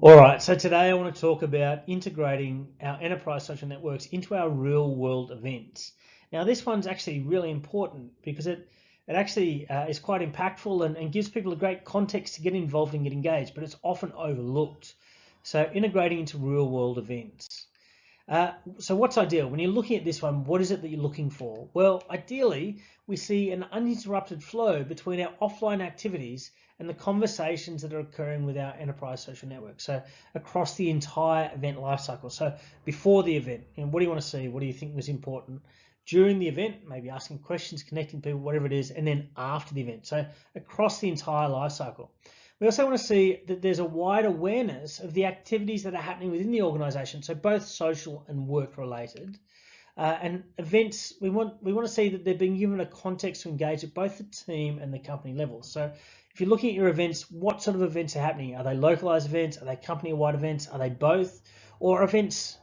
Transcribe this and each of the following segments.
All right, so today I want to talk about integrating our enterprise social networks into our real world events. Now, this one's actually really important because it actually is quite impactful and gives people a great context to get involved and get engaged, but it's often overlooked. So integrating into real world events. So what's ideal? When you're looking at this one, what is it that you're looking for? Well, ideally, we see an uninterrupted flow between our offline activities and the conversations that are occurring with our enterprise social network. So across the entire event lifecycle. So before the event, what do you want to see? What do you think was important? During the event, maybe asking questions, connecting people, whatever it is, and then after the event. So across the entire lifecycle. We also want to see that there's a wide awareness of the activities that are happening within the organization, so both social and work related. And events, we want to see that they're being given a context to engage at both the team and the company level. So if you're looking at your events, what sort of events are happening? Are they localized events? Are they company-wide events? Are they both? Or events,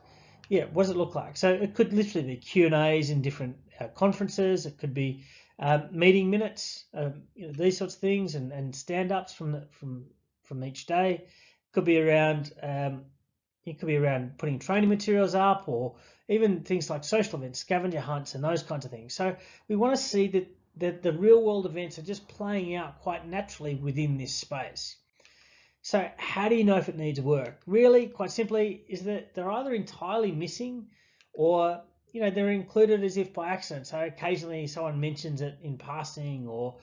what does it look like? So it could literally be Q&As in different conferences. It could be meeting minutes, these sorts of things, and stand-ups from each day. It could be around putting training materials up, or even things like social events, scavenger hunts, and those kinds of things. So we want to see that the real world events are just playing out quite naturally within this space. So how do you know if it needs work? Really, quite simply, is that they're either entirely missing, or they're included as if by accident. So occasionally someone mentions it in passing, or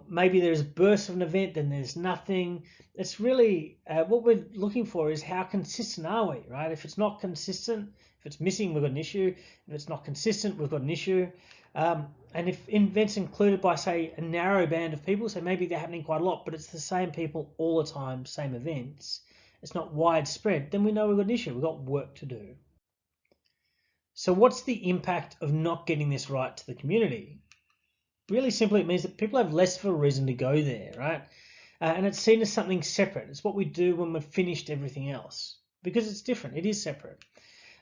maybe there's a burst of an event, then there's nothing. It's really what we're looking for is how consistent are we, right? If it's not consistent, if it's missing, we've got an issue. If it's not consistent, we've got an issue. And if events included by, say, a narrow band of people, so maybe they're happening quite a lot, but it's the same people all the time, same events, it's not widespread, then we know we've got an issue, we've got work to do. So what's the impact of not getting this right to the community? Really simply, it means that people have less of a reason to go there, right? And it's seen as something separate. It's what we do when we've finished everything else, because it's different, it is separate.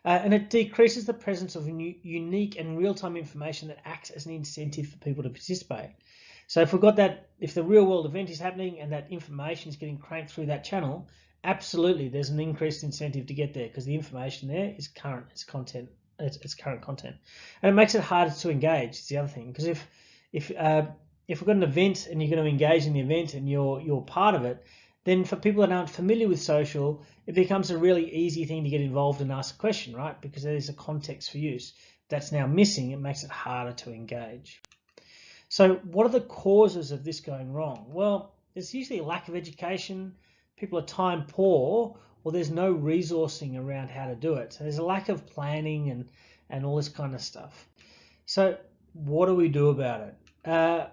And it decreases the presence of unique and real-time information that acts as an incentive for people to participate. So if we've got that, if the real-world event is happening and that information is getting cranked through that channel, absolutely, there's an increased incentive to get there because the information there is current, it's content, it's current content, and it makes it harder to engage. It's the other thing, because if we've got an event and you're going to engage in the event and you're part of it, then for people that aren't familiar with social, it becomes a really easy thing to get involved and ask a question, right? Because there's a context for use. That's now missing. It makes it harder to engage. So what are the causes of this going wrong? Well, there's usually a lack of education, people are time poor, or there's no resourcing around how to do it. So there's a lack of planning and all this kind of stuff. So what do we do about it?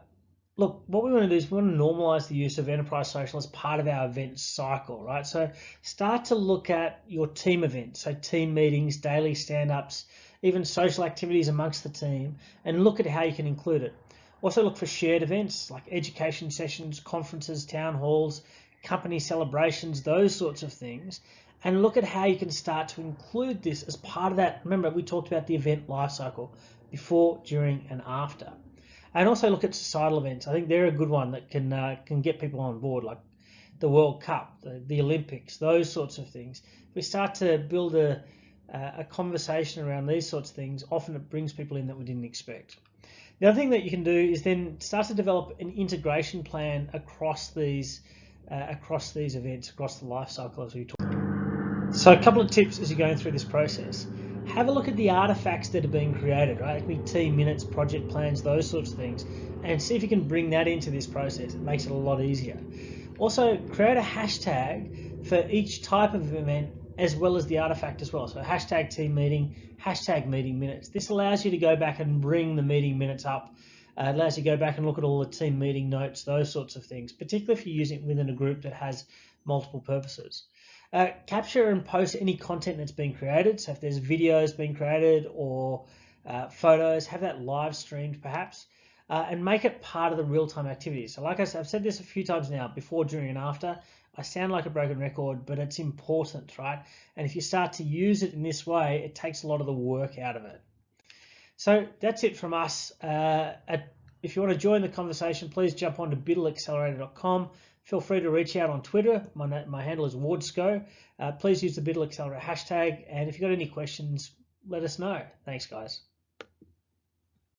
Look, what we want to do is we want to normalize the use of enterprise social as part of our event cycle, right? So start to look at your team events, so team meetings, daily stand-ups, even social activities amongst the team, and look at how you can include it. Also look for shared events like education sessions, conferences, town halls, company celebrations, those sorts of things, and look at how you can start to include this as part of that. Remember, we talked about the event lifecycle, before, during, and after. And also look at societal events. I think they're a good one that can get people on board, like the World Cup, the Olympics, those sorts of things. If we start to build a conversation around these sorts of things, often it brings people in that we didn't expect. The other thing that you can do is then start to develop an integration plan across these events, across the life cycle as we talk. So a couple of tips as you're going through this process. Have a look at the artifacts that are being created, right? It can be team minutes, project plans, those sorts of things, and see if you can bring that into this process. It makes it a lot easier. Also, create a hashtag for each type of event as well as the artifact as well. So hashtag team meeting, hashtag meeting minutes. This allows you to go back and bring the meeting minutes up. It allows you to go back and look at all the team meeting notes, those sorts of things, particularly if you're using it within a group that has multiple purposes. Capture and post any content that's being created. So if there's videos being created or photos, have that live streamed perhaps, and make it part of the real-time activities. So like I said, I've said this a few times now, before, during, and after. I sound like a broken record, but it's important, right? And if you start to use it in this way, it takes a lot of the work out of it. So that's it from us. If you want to join the conversation, please jump on to biddleaccelerator.com. feel free to reach out on Twitter. My handle is Wardsco. Please use the Biddle Accelerator hashtag, and if you've got any questions, let us know. Thanks, guys.